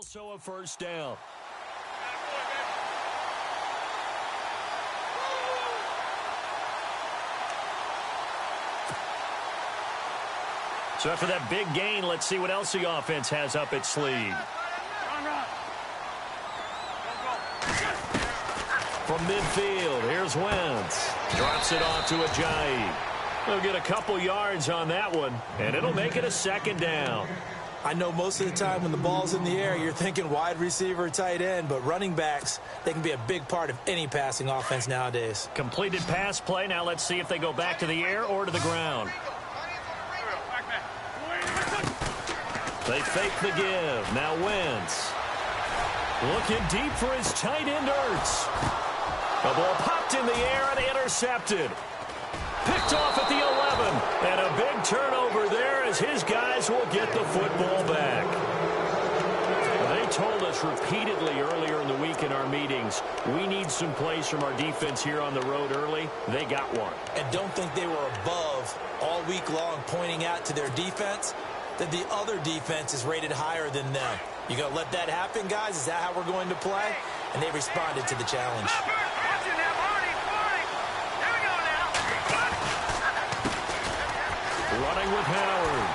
also a first down. So after that big gain, let's see what else the offense has up its sleeve. From midfield, here's Wentz. Drops it off to Ajayi. He'll get a couple yards on that one, and it'll make it a second down. I know most of the time when the ball's in the air, you're thinking wide receiver, tight end, but running backs, they can be a big part of any passing offense nowadays. Completed pass play. Now let's see if they go back to the air or to the ground. They fake the give. Now Wentz. Looking deep for his tight end, Ertz. The ball popped in the air and intercepted. Picked off at the 11. And a big turnover there as his guys will get the football back. They told us repeatedly earlier in the week in our meetings, we need some plays from our defense here on the road early. They got one. And don't think they were above all week long pointing out to their defense that the other defense is rated higher than them. You going to let that happen, guys? Is that how we're going to play? And they responded to the challenge. Running with Howard.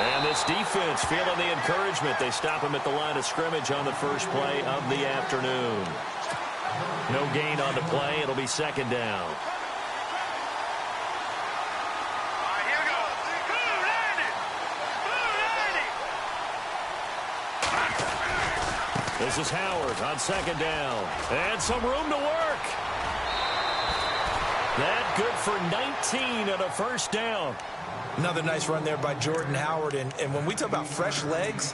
And this defense feeling the encouragement. They stop him at the line of scrimmage on the first play of the afternoon. No gain on the play. It'll be second down. This is Howard on second down. And some room to work. That good for 19 and a first down. Another nice run there by Jordan Howard. And when we talk about fresh legs,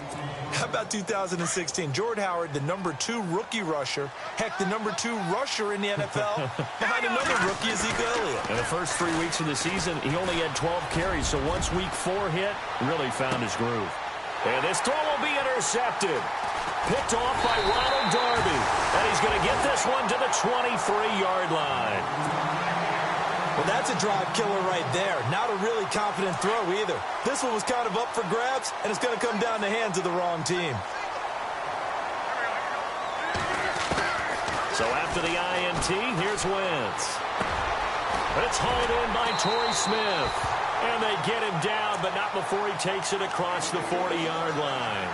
how about 2016? Jordan Howard, the #2 rookie rusher. Heck, the #2 rusher in the NFL behind another rookie, Ezekiel Elliott. In the first 3 weeks of the season, he only had 12 carries. So once week 4 hit, really found his groove. And this throw will be intercepted. Picked off by Ronald Darby. And he's going to get this one to the 23-yard line. Well, that's a drive killer right there. Not a really confident throw either. This one was kind of up for grabs, and it's going to come down the hands of the wrong team. So after the INT, here's Wentz. But it's hauled in by Torrey Smith. And they get him down, but not before he takes it across the 40-yard line.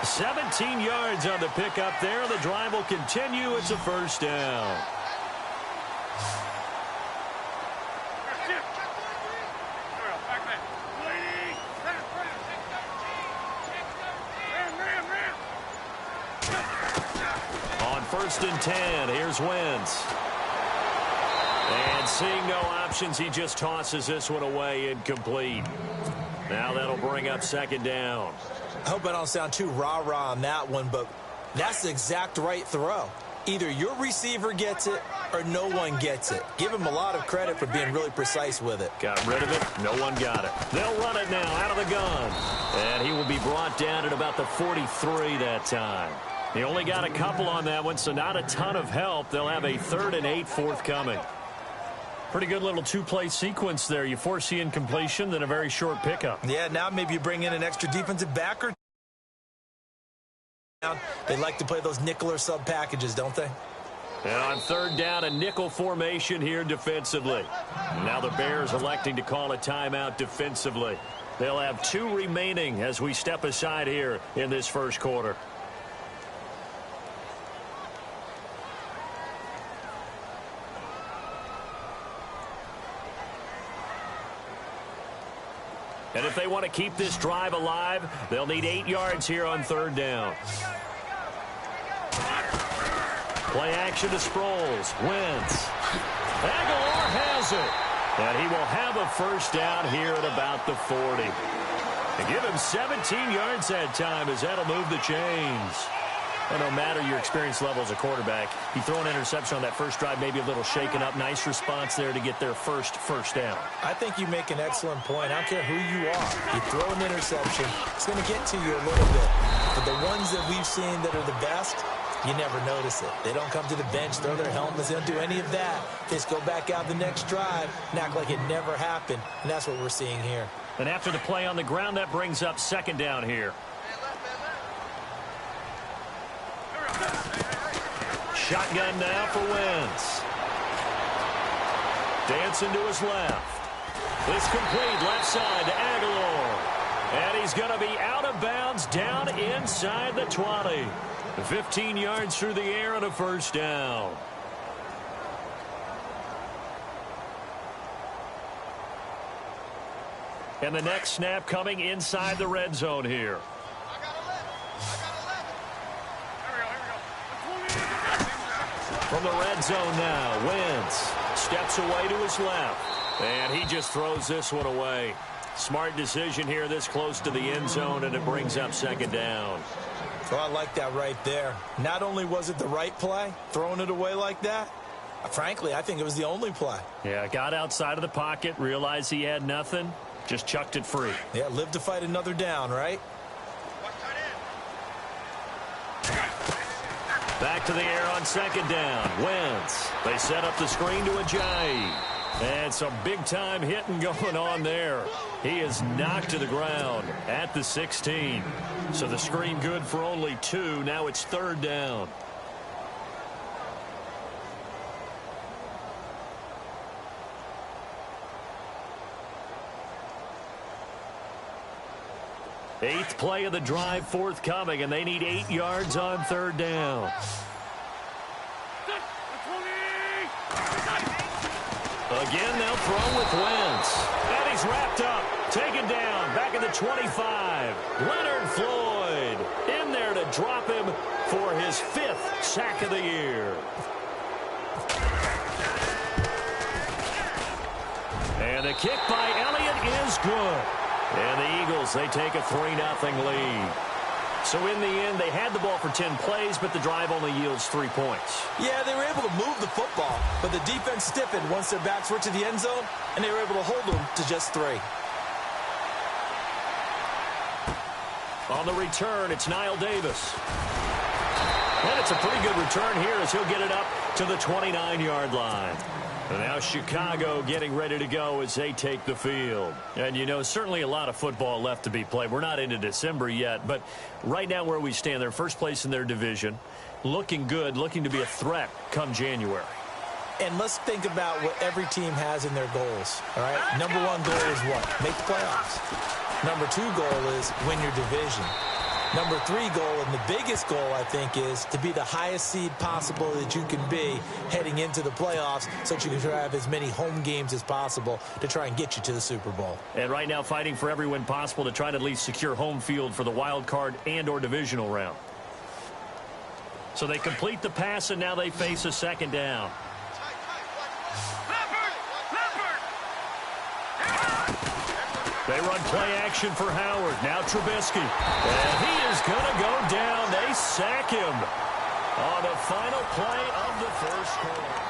17 yards on the pickup there. The drive will continue. It's a first down. On 1st and 10, here's Wentz. And seeing no options, he just tosses this one away, incomplete. Now that'll bring up second down. I hope I don't sound too rah-rah on that one, but that's the exact right throw. Either your receiver gets it or no one gets it. Give him a lot of credit for being really precise with it. Got rid of it. No one got it. They'll run it now out of the gun. And he will be brought down at about the 43 that time. He only got a couple on that one, so not a ton of help. They'll have a 3rd and 8 forthcoming. Pretty good little two-play sequence there. You force the incompletion, then a very short pickup. Yeah, now maybe you bring in an extra defensive backer. They like to play those nickel or sub packages, don't they? And on 3rd down, a nickel formation here defensively. Now the Bears electing to call a timeout defensively. They'll have 2 remaining as we step aside here in this first quarter. And if they want to keep this drive alive, they'll need 8 yards here on 3rd down. Play action to Sproles. Wentz. Aguilar has it. And he will have a first down here at about the 40. And give him 17 yards that time as that'll move the chains. And no matter your experience level as a quarterback, you throw an interception on that first drive, maybe a little shaken up. Nice response there to get their first down. I think you make an excellent point. I don't care who you are. You throw an interception, it's going to get to you a little bit. But the ones that we've seen that are the best, you never notice it. They don't come to the bench, throw their helmets. They don't do any of that. They just go back out the next drive and act like it never happened. And that's what we're seeing here. And after the play on the ground, that brings up second down here. shotgun now for Wentz. Dancing to his left. It's complete left side to Aguilar. And he's going to be out of bounds down inside the 20. 15 yards through the air and a first down. And the next snap coming inside the red zone here. From the red zone now, Wentz steps away to his left. And he just throws this one away. Smart decision here this close to the end zone, and it brings up second down. Well, I like that right there. Not only was it the right play, throwing it away like that, frankly, I think it was the only play. Yeah, got outside of the pocket, realized he had nothing, just chucked it free. Yeah, live to fight another down, right? Back to the air on second down. Wentz. They set up the screen to Ajayi. And some big-time hitting going on there. He is knocked to the ground at the 16. So the screen good for only 2. Now it's third down. Eighth play of the drive forthcoming, and they need 8 yards on third down. Again, they'll throw with Wentz. And he's wrapped up. Taken down. Back at the 25. Leonard Floyd in there to drop him for his 5th sack of the year. And the kick by Elliott is good. And the Eagles, they take a 3-0 lead. So in the end, they had the ball for 10 plays, but the drive only yields 3 points. Yeah, they were able to move the football, but the defense stiffened once their backs were to the end zone, and they were able to hold them to just 3. On the return, it's Niall Davis. And it's a pretty good return here as he'll get it up to the 29-yard line. And now Chicago getting ready to go as they take the field. And, you know, certainly a lot of football left to be played. We're not into December yet, but right now where we stand, they're first place in their division, looking good, looking to be a threat come January. And let's think about what every team has in their goals, all right? Number 1 goal is what? Make the playoffs. Number 2 goal is win your division. Number 3 goal, and the biggest goal, I think, is to be the highest seed possible that you can be heading into the playoffs so that you can have as many home games as possible to try and get you to the Super Bowl. And right now fighting for every win possible to try to at least secure home field for the wild card and or divisional round. So they complete the pass, and now they face a second down. They run play action for Howard. Now Trubisky. And he is going to go down. They sack him on the final play of the first quarter.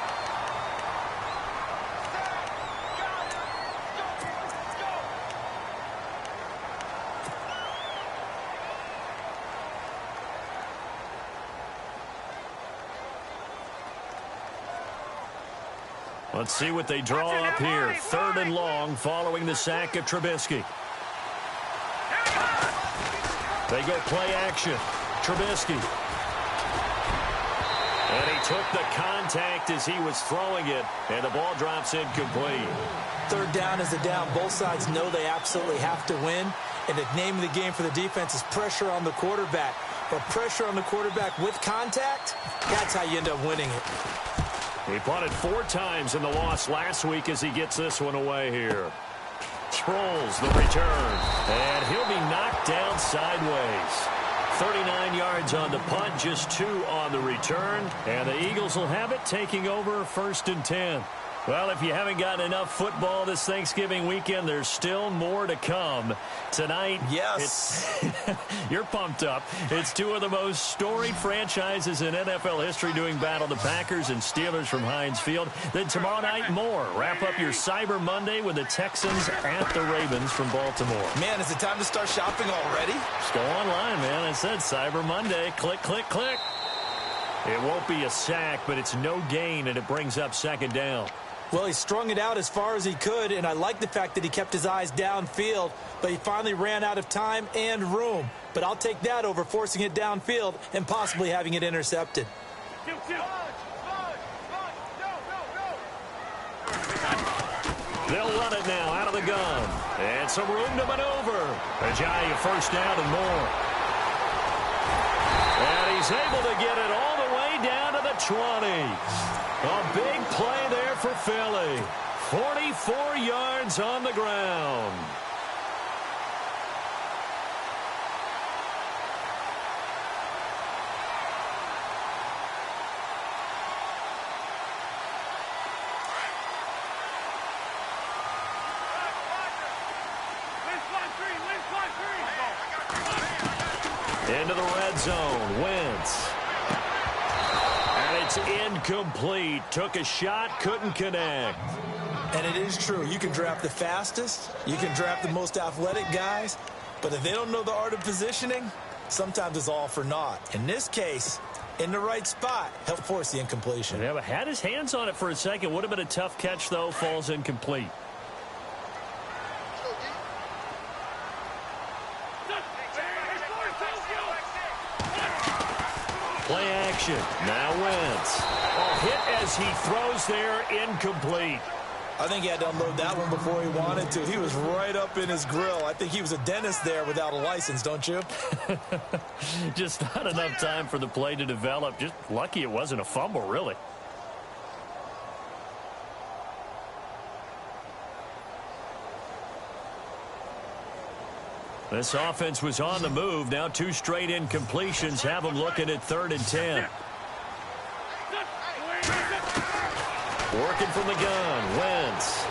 Let's see what they draw up here. Third and long following the sack of Trubisky. They go play action. Trubisky. And he took the contact as he was throwing it, and the ball drops incomplete. Third down is a down. Both sides know they absolutely have to win, and the name of the game for the defense is pressure on the quarterback. But pressure on the quarterback with contact, that's how you end up winning it. He punted 4 times in the loss last week as he gets this one away here. Sproles the return, and he'll be knocked down sideways. 39 yards on the punt, just 2 on the return, and the Eagles will have it taking over 1st and 10. Well, if you haven't gotten enough football this Thanksgiving weekend, there's still more to come. Tonight, yes, you're pumped up. It's 2 of the most storied franchises in NFL history doing battle, the Packers and Steelers from Heinz Field. Then tomorrow night, more. Wrap up your Cyber Monday with the Texans at the Ravens from Baltimore. Man, is it time to start shopping already? Just go online, man. I said Cyber Monday. Click, click, click. It won't be a sack, but it's no gain, and it brings up second down. Well, he strung it out as far as he could, and I like the fact that he kept his eyes downfield, but he finally ran out of time and room. But I'll take that over forcing it downfield and possibly having it intercepted. They'll run it now out of the gun. And some room to maneuver. Ajayi first down and more. And he's able to get it all the way down to the 20. A big play there for Philly. 44 yards on the ground. Into the red zone. Wentz. And it's incomplete. Took a shot, couldn't connect. And it is true. You can draft the fastest. You can draft the most athletic guys. But if they don't know the art of positioning, sometimes it's all for naught. In this case, in the right spot, helped force the incompletion. Yeah, but had his hands on it for a second. Would have been a tough catch, though. Falls incomplete. Play action. Now Wentz. Oh, hit as he throws there, incomplete. I think he had to unload that one before he wanted to. He was right up in his grill. I think he was a dentist there without a license, don't you? Just not enough time for the play to develop. Just lucky it wasn't a fumble, really. This offense was on the move. Now 2 straight incompletions have them looking at 3rd and 10. Working from the gun. Wentz.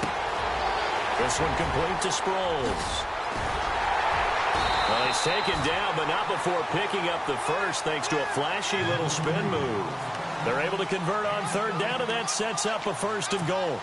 This one complete to Sproles. Well, he's taken down, but not before picking up the first thanks to a flashy little spin move. They're able to convert on 3rd down, and that sets up a 1st and goal.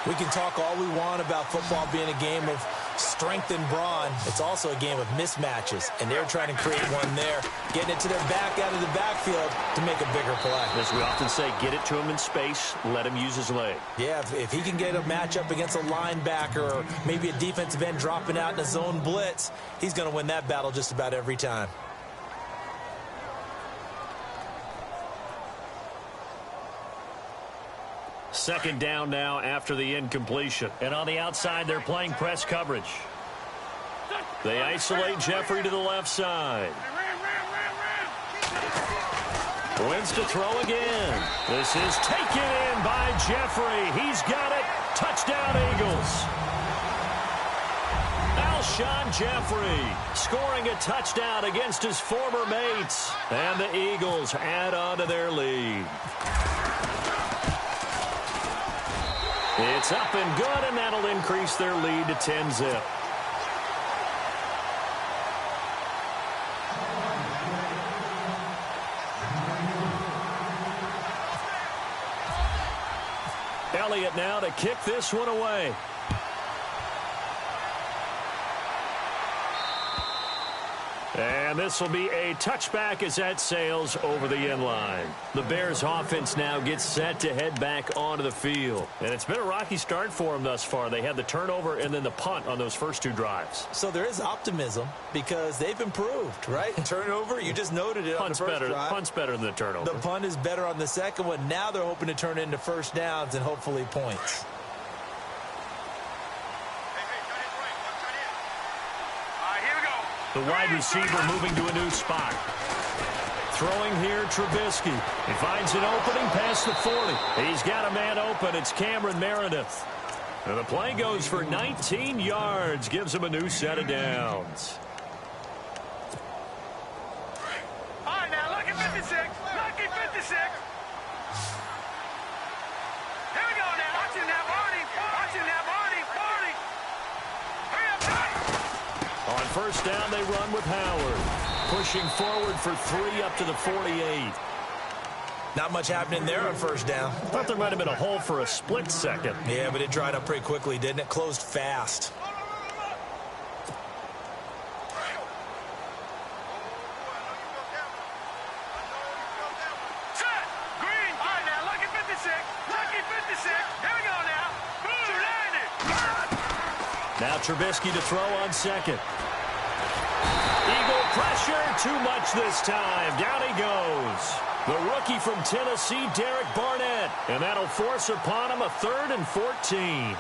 We can talk all we want about football being a game of strength and brawn. It's also a game of mismatches, and they're trying to create one there, getting it to their back out of the backfield to make a bigger play. As we often say, get it to him in space, let him use his leg. Yeah, if he can get a matchup against a linebacker or maybe a defensive end dropping out in a zone blitz, he's going to win that battle just about every time. Second down now after the incompletion. And on the outside, they're playing press coverage. They isolate Jeffrey to the left side. Wins to throw again. This is taken in by Jeffrey. He's got it. Touchdown, Eagles. Alshon Jeffrey scoring a touchdown against his former mates. And the Eagles add on to their lead. It's up and good, and that'll increase their lead to 10-zip. Elliott now to kick this one away. And this will be a touchback as that sails over the end line. The Bears offense now gets set to head back onto the field. And it's been a rocky start for them thus far. They had the turnover and then the punt on those first 2 drives. So there is optimism because they've improved, right? Turnover, you just noted it on the first drive. Punt's better than the turnover. The punt is better on the second one. Now they're hoping to turn it into first downs and hopefully points. The wide receiver moving to a new spot. Throwing here, Trubisky. He finds an opening past the 40. He's got a man open. It's Cameron Meredith. And the play goes for 19 yards. Gives him a new set of downs. All right, now, lucky 56. Lucky 56. Here we go now. Watch him now, Barney. Watch him now, Barney. Barney. Hurry up, Barney. On first down, they run with Howard. Pushing forward for 3 up to the 48. Not much happening there on first down. Thought there might have been a hole for a split second. Yeah, but it dried up pretty quickly, didn't it? Closed fast. Set. Green. All right, now, lucky 56. Lucky 56. Here we go now. Boom, landed. Now Trubisky to throw on second. Eagle pressure, too much this time. Down he goes. The rookie from Tennessee, Derek Barnett. And that'll force upon him a 3rd and 14.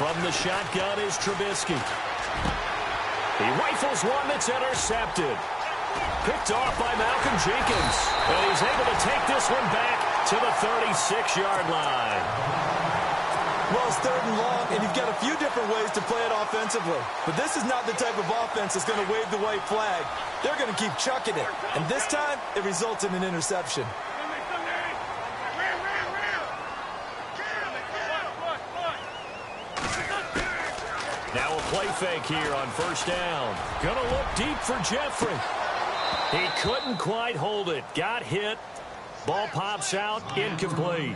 From the shotgun is Trubisky. He rifles one that's intercepted. Picked off by Malcolm Jenkins. And he's able to take this one back to the 36-yard line. Well, it's 3rd and long, and you've got a few different ways to play it offensively. But this is not the type of offense that's going to wave the white flag. They're going to keep chucking it. And this time, it results in an interception. Now a play fake here on 1st down. Gonna look deep for Jeffrey. He couldn't quite hold it. Got hit. Ball pops out. Incomplete.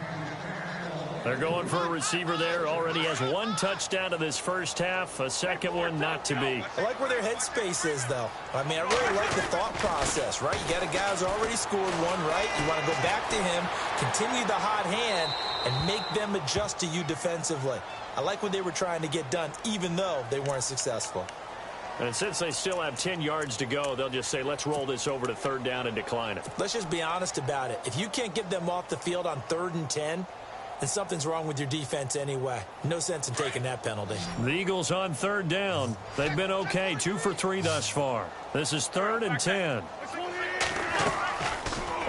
They're going for a receiver there. Already has 1 touchdown in this first half. A second one not to be. I like where their headspace is, though. I mean, I really like the thought process, right? You got a guy who's already scored one, right? You want to go back to him, continue the hot hand, and make them adjust to you defensively. I like what they were trying to get done, even though they weren't successful. And since they still have 10 yards to go, they'll just say, let's roll this over to 3rd down and decline it. Let's just be honest about it. If you can't get them off the field on 3rd and 10, then something's wrong with your defense anyway. No sense in taking that penalty. The Eagles on 3rd down. They've been okay, 2 for 3 thus far. This is 3rd and 10.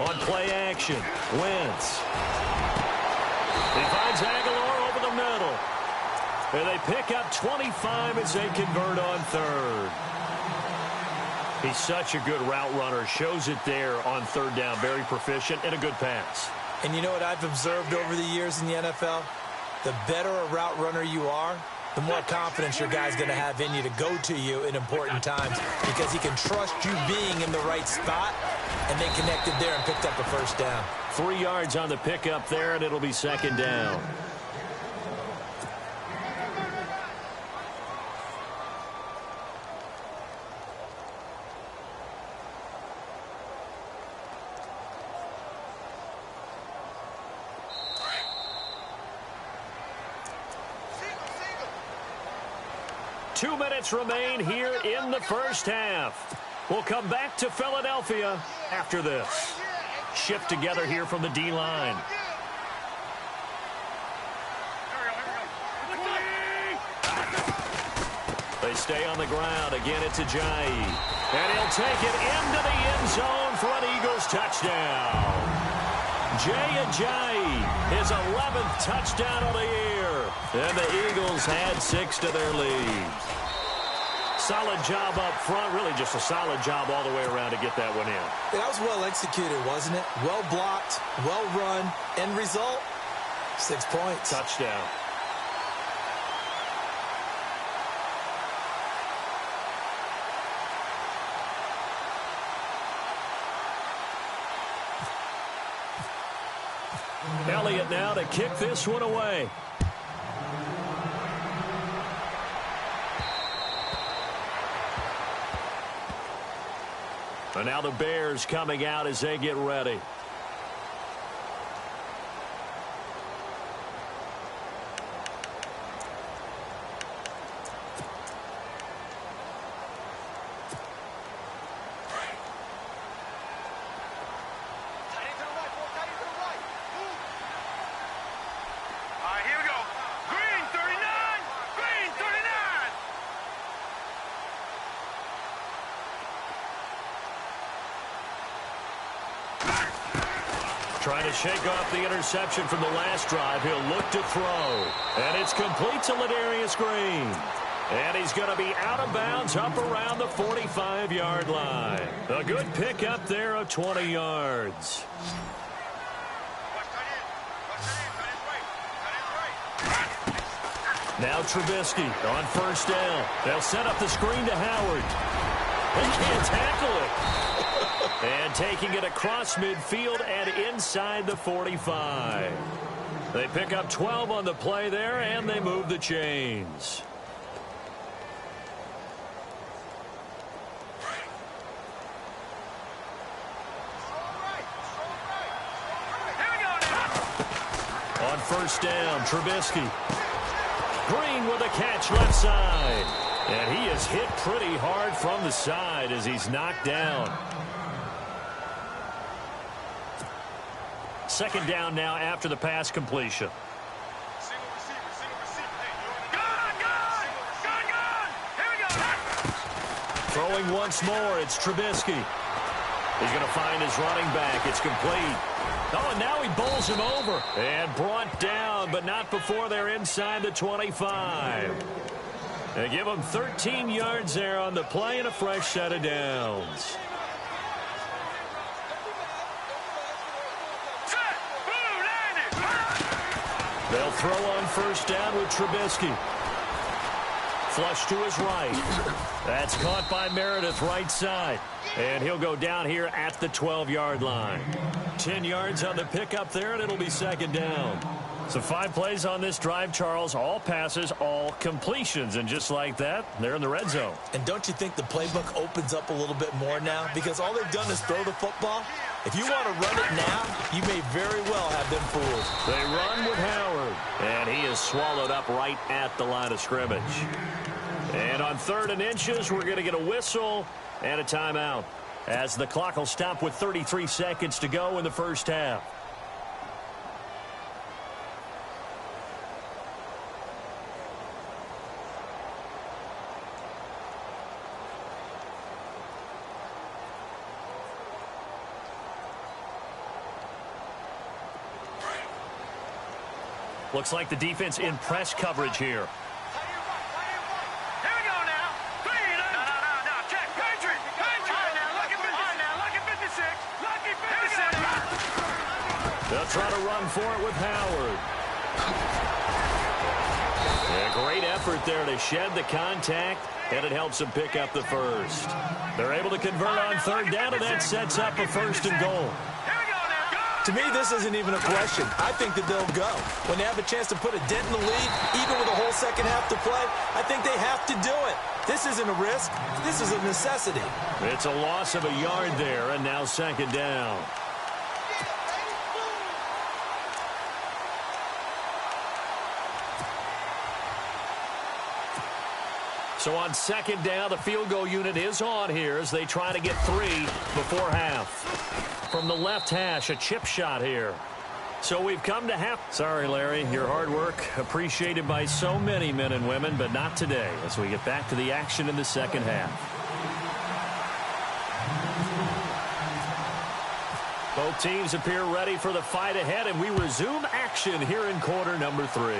On play action, Wentz. He finds Aguilar over the middle. And they pick up 25 as they convert on 3rd. He's such a good route runner. Shows it there on 3rd down. Very proficient and a good pass. And you know what I've observed over the years in the NFL? The better a route runner you are, the more confidence your guy's going to have in you to go to you in important times because he can trust you being in the right spot, and they connected there and picked up a 1st down. 3 yards on the pickup there, and it'll be 2nd down. Two minutes remain here in the first half. We'll come back to Philadelphia after this. Shift together here from the D-line. They stay on the ground. Again, it's Ajayi. And he'll take it into the end zone for an Eagles touchdown. Jay Ajayi, his 11th touchdown of the year. And the Eagles had 6 to their lead. Solid job up front. Really just a solid job all the way around to get that one in. That was well executed, wasn't it? Well blocked, well run. End result, 6 points. Touchdown. Elliott now to kick this one away. And now the Bears coming out as they get ready. Trying to shake off the interception from the last drive. He'll look to throw. And it's complete to Ladarius Green. And he's going to be out of bounds up around the 45-yard line. A good pickup there of 20 yards. Now Trubisky on first down. They'll set up the screen to Howard. They can't tackle it. And taking it across midfield and inside the 45. They pick up 12 on the play there, and they move the chains. On first down, Trubisky. Green with a catch left side. And he is hit pretty hard from the side as he's knocked down. Second down now after the pass completion. Throwing once more, it's Trubisky. He's going to find his running back. It's complete. Oh, and now he bowls him over. And brought down, but not before they're inside the 25. They give him 13 yards there on the play and a fresh set of downs. They'll throw on first down with Trubisky. Flush to his right. That's caught by Meredith right side. And he'll go down here at the 12-yard line. 10 yards on the pickup there, and it'll be second down. So 5 plays on this drive, Charles. All passes, all completions. And just like that, they're in the red zone. And don't you think the playbook opens up a little bit more now? Because all they've done is throw the football. If you want to run it now, you may very well have them fooled. They run with Howard. And he is swallowed up right at the line of scrimmage. And on 3rd and inches, we're going to get a whistle and a timeout, as the clock will stop with 33 seconds to go in the first half. Looks like the defense in press coverage here. They'll try to run for it with Howard. A great effort there to shed the contact, and it helps them pick up the first. They're able to convert on 3rd down, and that sets up a 1st and goal. To me, this isn't even a question. I think that they'll go. When they have a chance to put a dent in the lead, even with a whole second half to play, I think they have to do it. This isn't a risk. This is a necessity. It's a loss of a yard there, and now second down. So on second down, the field goal unit is on here as they try to get 3 before half. From the left hash, a chip shot here. So we've come to half. Sorry, Larry, your hard work appreciated by so many men and women, but not today as we get back to the action in the second half. Both teams appear ready for the fight ahead, and we resume action here in quarter number 3.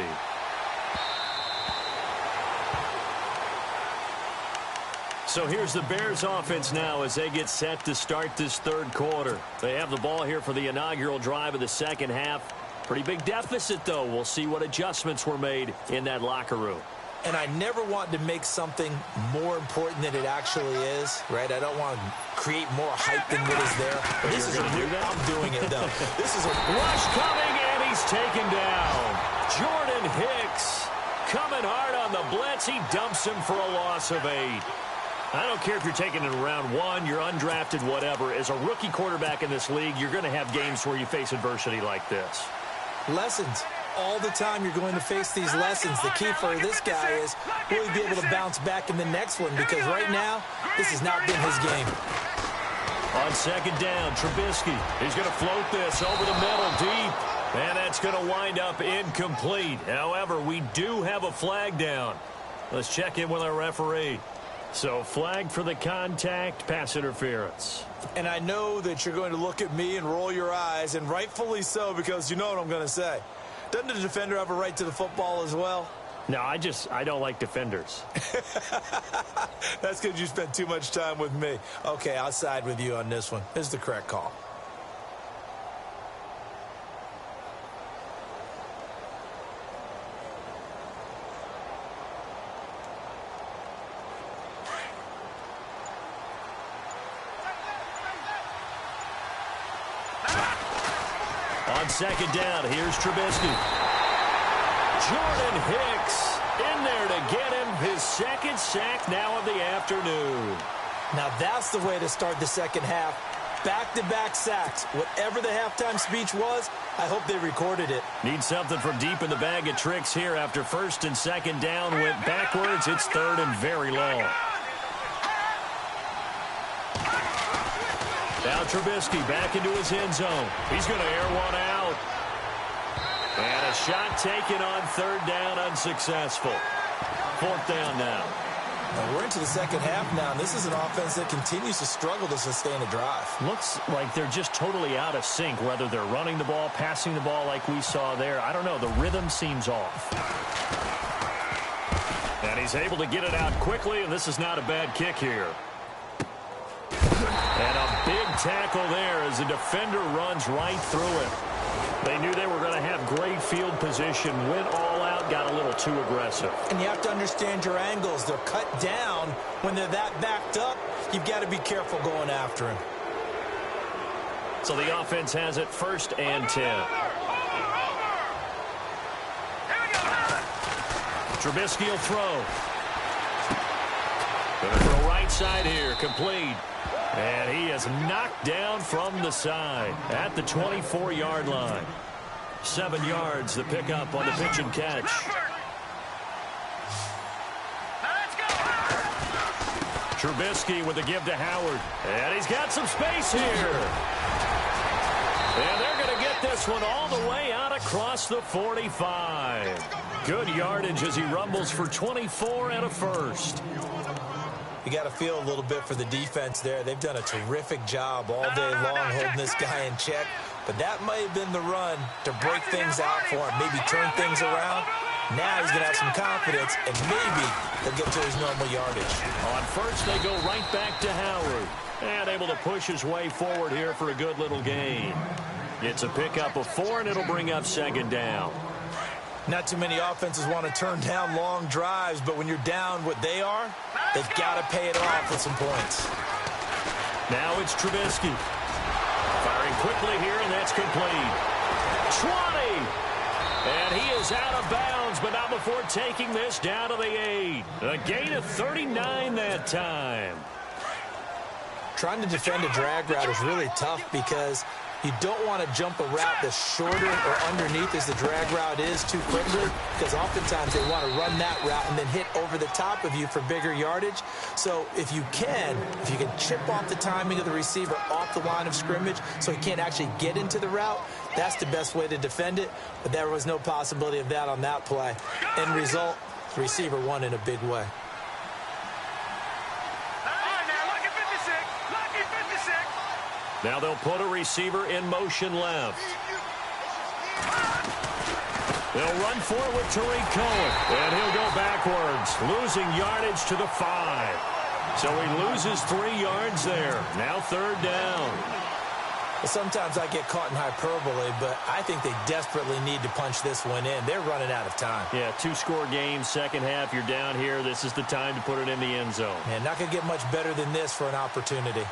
So here's the Bears offense now as they get set to start this 3rd quarter. They have the ball here for the inaugural drive of the second half. Pretty big deficit, though. We'll see what adjustments were made in that locker room. And I never want to make something more important than it actually is, right? I don't want to create more hype than what is there. But this is a do that? I'm doing it, though. This is a rush coming, and he's taken down. Jordan Hicks coming hard on the blitz. He dumps him for a loss of 8. I don't care if you're taking it in round 1, you're undrafted, whatever. As a rookie quarterback in this league, you're going to have games where you face adversity like this. Lessons. All the time you're going to face these lessons. The key for this guy is will he be able to bounce back in the next one? Because right now, this has not been his game. On second down, Trubisky. He's going to float this over the middle deep. And that's going to wind up incomplete. However, we do have a flag down. Let's check in with our referee. So flag for the contact, pass interference. And I know that you're going to look at me and roll your eyes, and rightfully so, because you know what I'm going to say. Doesn't the defender have a right to the football as well? No, I don't like defenders. That's because you spent too much time with me. Okay, I'll side with you on this one. This is the correct call. On second down, here's Trubisky. Jordan Hicks in there to get him his 2nd sack now of the afternoon. Now that's the way to start the second half. Back-to-back sacks. Whatever the halftime speech was, I hope they recorded it. Need something from deep in the bag of tricks here after first and second down went backwards. It's third and very long. Now Trubisky back into his end zone. He's going to air one out. And a shot taken on third down, unsuccessful. Fourth down now. And we're into the second half now, and this is an offense that continues to struggle to sustain a drive. Looks like they're just totally out of sync, whether they're running the ball, passing the ball like we saw there. I don't know. The rhythm seems off. And he's able to get it out quickly, and this is not a bad kick here. And a big tackle there as the defender runs right through it. They knew they were going to have great field position, went all out, got a little too aggressive. And you have to understand your angles. They're cut down. When they're that backed up, you've got to be careful going after him. So the offense has it first and 10. Trubisky will throw. Going to throw right side here, complete. And he is knocked down from the side at the 24-yard line. 7 yards the pickup on the pitch and catch. Trubisky with the give to Howard. And he's got some space here. And they're going to get this one all the way out across the 45. Good yardage as he rumbles for 24 and a first. You got to feel a little bit for the defense there. They've done a terrific job all day long holding this guy in check. But that might have been the run to break things out for him, maybe turn things around. Now he's going to have some confidence, and maybe he'll get to his normal yardage. On first, they go right back to Howard. And able to push his way forward here for a good little gain. It's a pickup of 4, and it'll bring up second down. Not too many offenses want to turn down long drives, but when you're down what they are, they've got to pay it off with some points. Now it's Trubisky. Firing quickly here, and that's complete. 20! And he is out of bounds, but not before taking this down to the 8. A gain of 39 that time. Trying to defend a drag route is really tough because you don't want to jump a route that's shorter or underneath as the drag route is too quickly, because oftentimes they want to run that route and then hit over the top of you for bigger yardage. So if you can chip off the timing of the receiver off the line of scrimmage so he can't actually get into the route, that's the best way to defend it. But there was no possibility of that on that play. End result, the receiver won in a big way. Now they'll put a receiver in motion left. They'll run for it with Tariq Cohen. And he'll go backwards, losing yardage to the 5. So he loses 3 yards there. Now third down. Sometimes I get caught in hyperbole, but I think they desperately need to punch this one in. They're running out of time. Yeah, 2-score game, second half, you're down here. This is the time to put it in the end zone. Man, not going to get much better than this for an opportunity.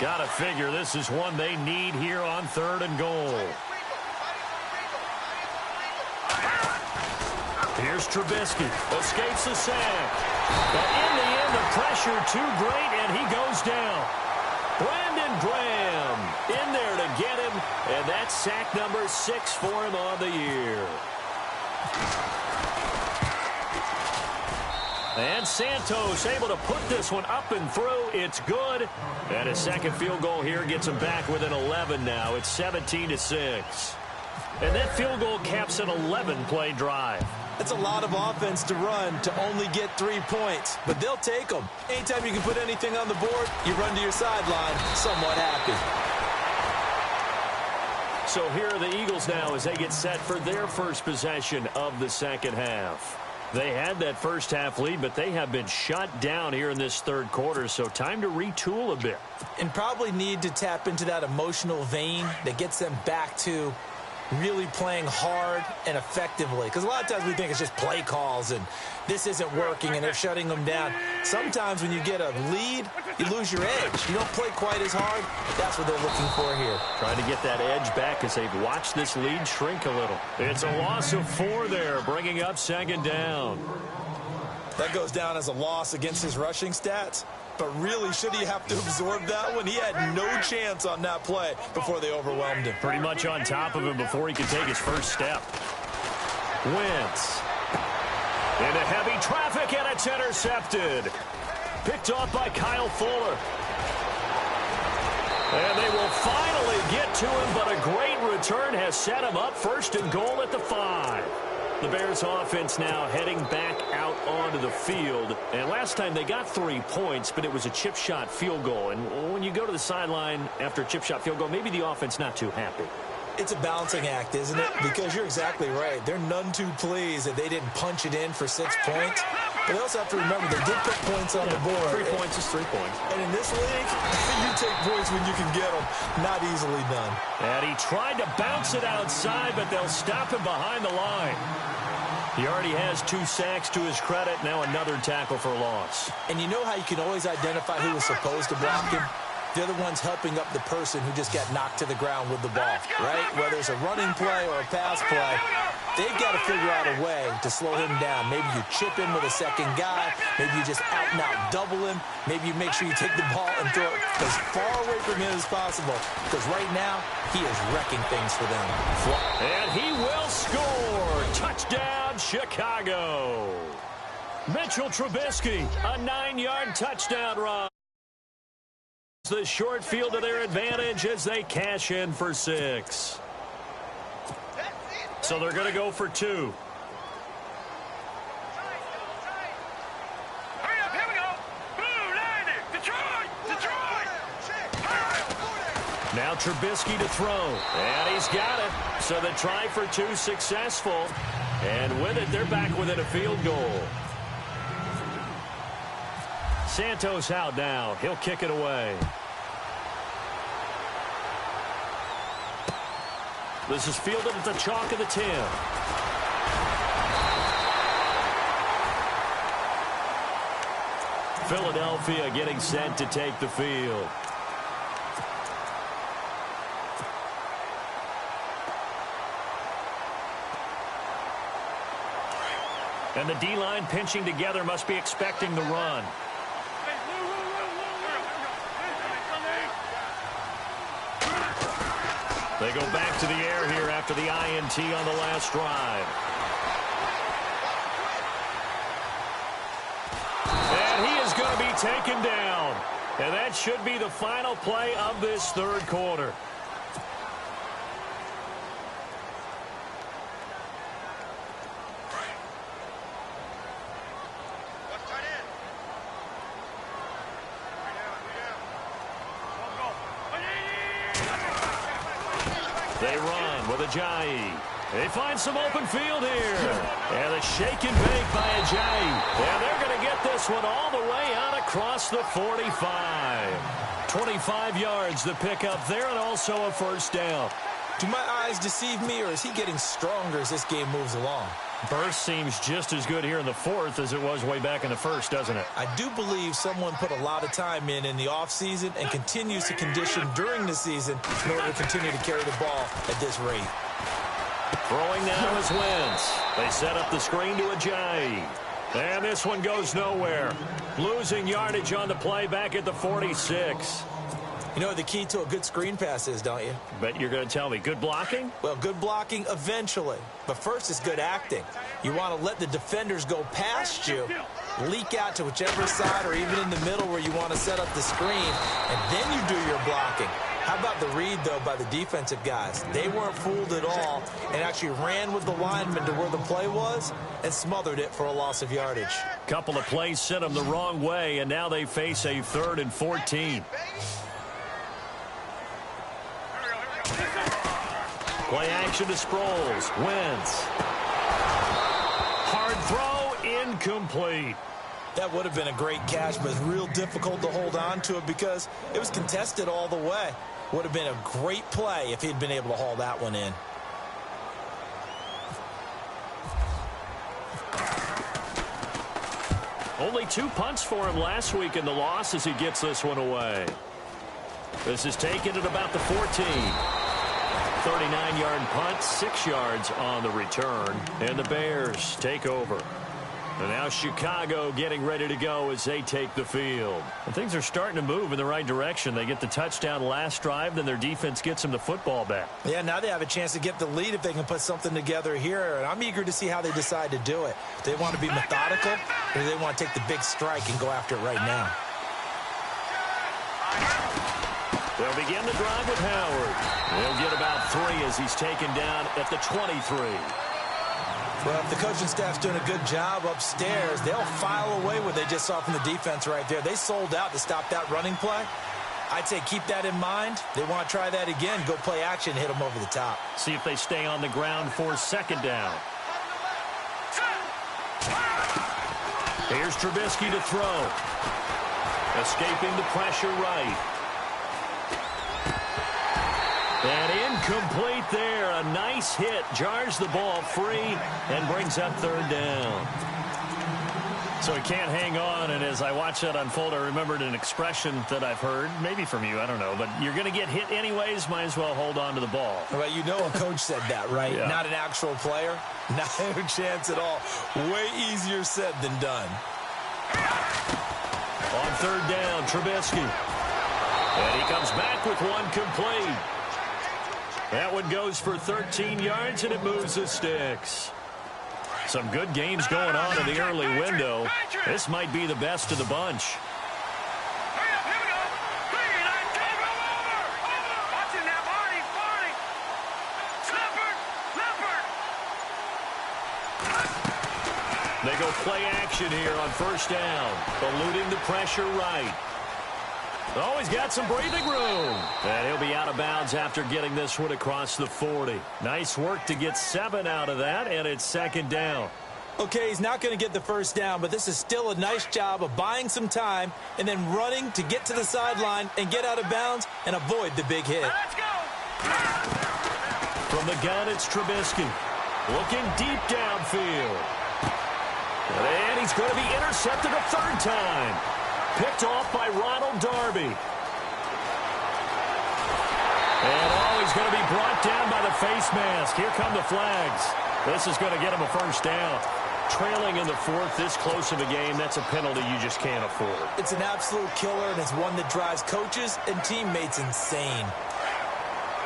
Got to figure this is one they need here on third and goal. Here's Trubisky. Escapes the sack. But in the end, the pressure too great, and he goes down. Brandon Graham in there to get him, and that's sack number 6 for him on the year. And Santos able to put this one up and through. It's good. And a second field goal here gets him back within 11 now. It's 17-6. And that field goal caps an 11-play drive. That's a lot of offense to run to only get 3 points. But they'll take them. Anytime you can put anything on the board, you run to your sideline somewhat happy. So here are the Eagles now as they get set for their first possession of the second half. They had that first half lead, but they have been shut down here in this third quarter, so time to retool a bit. And probably need to tap into that emotional vein that gets them back to really playing hard and effectively. Because a lot of times we think it's just play calls and this isn't working and they're shutting them down. Sometimes when you get a lead, you lose your edge. You don't play quite as hard. That's what they're looking for here. Trying to get that edge back as they've watched this lead shrink a little. It's a loss of 4 there, bringing up second down. That goes down as a loss against his rushing stats. But really, should he have to absorb that one? He had no chance on that play before they overwhelmed him. Pretty much on top of him before he could take his first step. Wentz. Into heavy traffic, and it's intercepted. Picked off by Kyle Fuller. And they will finally get to him, but a great return has set him up first and goal at the 5. The Bears offense now heading back out onto the field. And last time they got 3 points, but it was a chip shot field goal. And when you go to the sideline after a chip shot field goal, maybe the offense not too happy. It's a balancing act, isn't it? Because you're exactly right. They're none too pleased that they didn't punch it in for 6 points. But they also have to remember they did put points on the board. 3 points is 3 points. And in this league, you take points when you can get them. Not easily done. And he tried to bounce it outside, but they'll stop him behind the line. He already has 2 sacks to his credit. Now another tackle for loss. And you know how you can always identify who was supposed to block him? They're the ones helping up the person who just got knocked to the ground with the ball, right? Whether it's a running play or a pass play, they've got to figure out a way to slow him down. Maybe you chip him with a second guy. Maybe you just out-and-out double him. Maybe you make sure you take the ball and throw it as far away from him as possible. Because right now, he is wrecking things for them. And he will score. Touchdown, Chicago. Mitchell Trubisky, a 9-yard touchdown run. The short field to their advantage as they cash in for 6. So they're going to go for 2. Hurry up, here we go. Blue, 90. Detroit. Now Trubisky to throw. And he's got it. So the try for 2 successful. And with it, they're back within a field goal. Santos out now. He'll kick it away. This is fielded at the chalk of the 10. Philadelphia getting set to take the field. And the D-line pinching together must be expecting the run. They go back to the air here after the INT on the last drive. And he is going to be taken down. And that should be the final play of this third quarter. They run with Ajayi. They find some open field here. And a shake and bake by Ajayi. And they're going to get this one all the way out across the 45. 25 yards to pick up there and also a first down. Do my eyes deceive me, or is he getting stronger as this game moves along? Burst seems just as good here in the fourth as it was way back in the first, doesn't it? I do believe someone put a lot of time in the offseason and continues to condition during the season in order to continue to carry the ball at this rate. Throwing now is Wentz. They set up the screen to Ajayi. And this one goes nowhere. Losing yardage on the play back at the 46. You know what the key to a good screen pass is, don't you? Bet you're going to tell me. Good blocking? Well, good blocking eventually. But first is good acting. You want to let the defenders go past you, leak out to whichever side or even in the middle where you want to set up the screen, and then you do your blocking. How about the read, though, by the defensive guys? They weren't fooled at all and actually ran with the lineman to where the play was and smothered it for a loss of yardage. Couple of plays sent them the wrong way, and now they face a 3rd and 14. Play action to Sproles. Wentz. Hard throw, incomplete. That would have been a great catch, but it's real difficult to hold on to it because it was contested all the way. Would have been a great play if he'd been able to haul that one in. Only 2 punts for him last week in the loss as he gets this one away. This is taken at about the 14. 39-yard punt, 6 yards on the return, and the Bears take over. And now Chicago getting ready to go as they take the field. And things are starting to move in the right direction. They get the touchdown last drive, then their defense gets them the football back. Yeah, now they have a chance to get the lead if they can put something together here. And I'm eager to see how they decide to do it. Do they want to be methodical, or do they want to take the big strike and go after it right now? They'll begin the drive with Howard. They'll get about 3 as he's taken down at the 23. Well, if the coaching staff's doing a good job upstairs, they'll file away what they just saw from the defense right there. They sold out to stop that running play. I'd say keep that in mind. They want to try that again. Go play action, hit them over the top. See if they stay on the ground for second down. Here's Trubisky to throw. Escaping the pressure right. And incomplete there. A nice hit. Jars the ball free and brings up third down. So he can't hang on. And as I watch that unfold, I remembered an expression that I've heard, maybe from you, I don't know. But you're going to get hit anyways. Might as well hold on to the ball. Well, you know a coach said that, right? Yeah. Not an actual player. No chance at all. Way easier said than done. On third down, Trubisky. And he comes back with one complete. That one goes for 13 yards, and it moves the sticks. Some good games going on in the early window. This might be the best of the bunch. They go play action here on first down. Eluding the pressure right. Oh, he's got some breathing room. And he'll be out of bounds after getting this one across the 40. Nice work to get 7 out of that, and it's second down. Okay, he's not going to get the first down, but this is still a nice job of buying some time and then running to get to the sideline and get out of bounds and avoid the big hit. Let's go. From the gun, it's Trubisky. Looking deep downfield. And he's going to be intercepted a third time. Picked off by Ronald Darby. And he's going to be brought down by the face mask. Here come the flags. This is going to get him a first down. Trailing in the fourth, this close of a game, that's a penalty you just can't afford. It's an absolute killer, and it's one that drives coaches and teammates insane.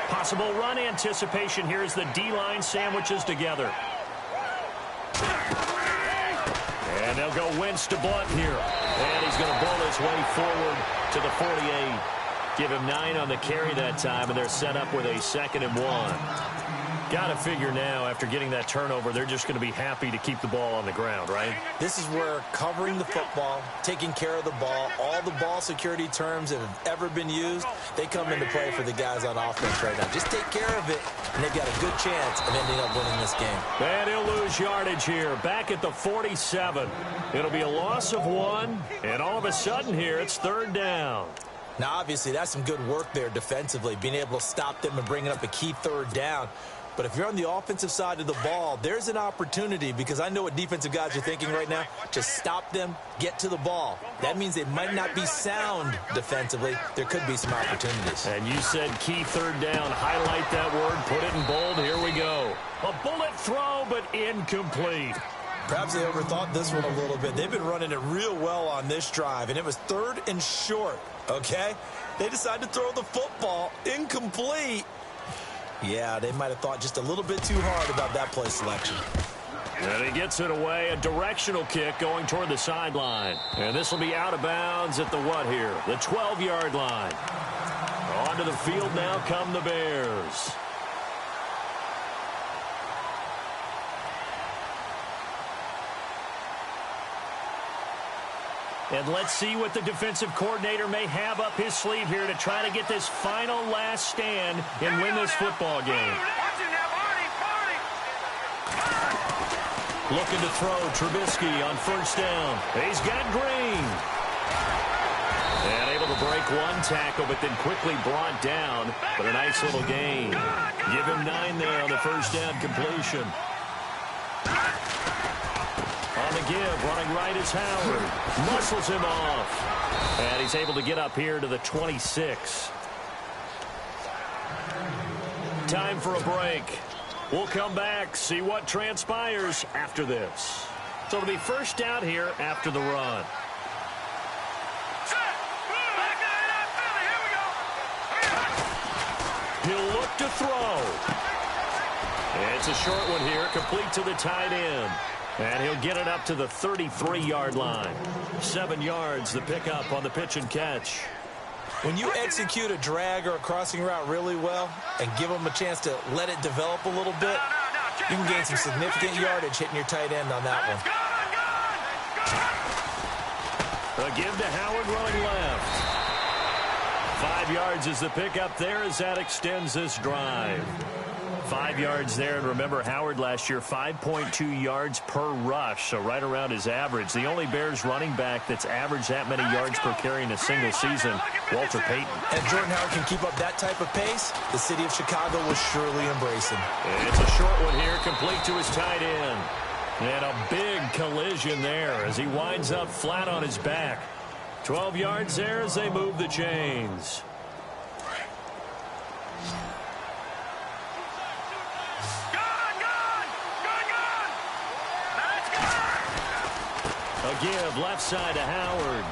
Possible run anticipation here as the D-line sandwiches together. And they'll go Wentz to Blunt here. And he's going to bowl his way forward to the 48. Give him 9 on the carry that time, and they're set up with a 2nd and 1. Got to figure now, after getting that turnover, they're just going to be happy to keep the ball on the ground, right? This is where covering the football, taking care of the ball, all the ball security terms that have ever been used, they come into play for the guys on offense right now. Just take care of it, and they've got a good chance of ending up winning this game. And he'll lose yardage here, back at the 47. It'll be a loss of 1, and all of a sudden here, it's third down. Now, obviously, that's some good work there defensively, being able to stop them and bringing up a key third down. But if you're on the offensive side of the ball, there's an opportunity, because I know what defensive guys are thinking right now. Just stop them, get to the ball. That means they might not be sound defensively. There could be some opportunities. And you said key third down. Highlight that word. Put it in bold. Here we go. A bullet throw, but incomplete. Perhaps they overthought this one a little bit. They've been running it real well on this drive, and it was 3rd and short, okay? They decided to throw the football incomplete. Yeah, they might have thought just a little bit too hard about that play selection. And he gets it away. A directional kick going toward the sideline. And this will be out of bounds at the what here? The 12-yard line. Onto the field now come the Bears. And let's see what the defensive coordinator may have up his sleeve here to try to get this final last stand and win this football game. Looking to throw, Trubisky on first down. He's got Green. And able to break one tackle, but then quickly brought down. But a nice little gain. Give him 9 there on the first down completion. On the give, running right is Howard. Muscles him off. And he's able to get up here to the 26. Time for a break. We'll come back, see what transpires after this. So it'll be first down here after the run. He'll look to throw. It's a short one here, complete to the tight end. And he'll get it up to the 33-yard line. 7 yards, the pickup on the pitch and catch. When you execute a drag or a crossing route really well and give them a chance to let it develop a little bit, you can gain some significant yardage hitting your tight end on that one. A give to Howard running left. 5 yards is the pickup there as that extends this drive. 5 yards there, and remember Howard last year 5.2 yards per rush, so right around his average. The only Bears running back that's averaged that many yards per carry in a single season, Walter Payton. And Jordan Howard can keep up that type of pace, the city of Chicago will surely embrace him. It's a short one here, complete to his tight end. And a big collision there as he winds up flat on his back. 12 yards there as they move the chains. A give left side to Howard.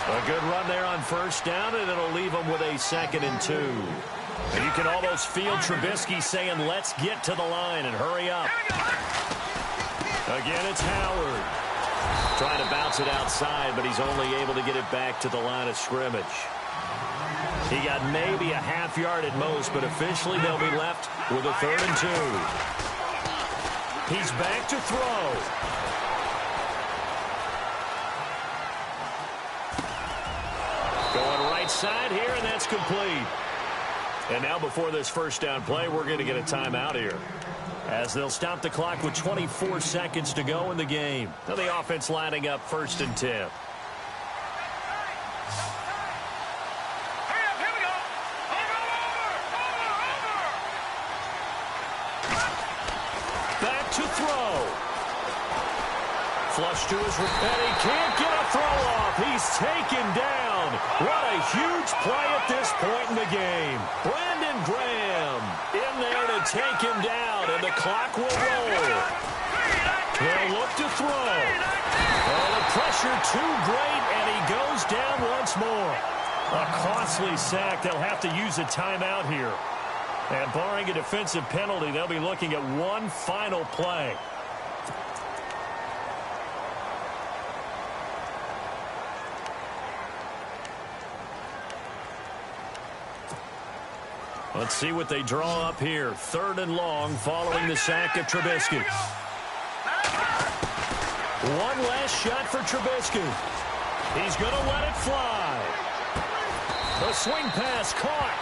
A good run there on first down, and it'll leave him with a 2nd and 2. And you can almost feel Trubisky saying, let's get to the line and hurry up. Again, it's Howard. Trying to bounce it outside, but he's only able to get it back to the line of scrimmage. He got maybe a half yard at most, but officially they'll be left with a 3rd and 2. He's back to throw. Going right side here, and that's complete. And now before this first down play, we're going to get a timeout here, as they'll stop the clock with 24 seconds to go in the game. Now the offense lining up 1st and 10. Back to throw. Flush to his and he can't get a throw off. He's taken down. What a huge play at this point in the game. Brandon Graham in there to take him down, and the clock will roll. They'll look to throw. Oh, the pressure too great, and he goes down once more. A costly sack. They'll have to use a timeout here. And barring a defensive penalty, they'll be looking at one final play. Let's see what they draw up here. 3rd and long following the sack of Trubisky. One last shot for Trubisky. He's going to let it fly. The swing pass caught.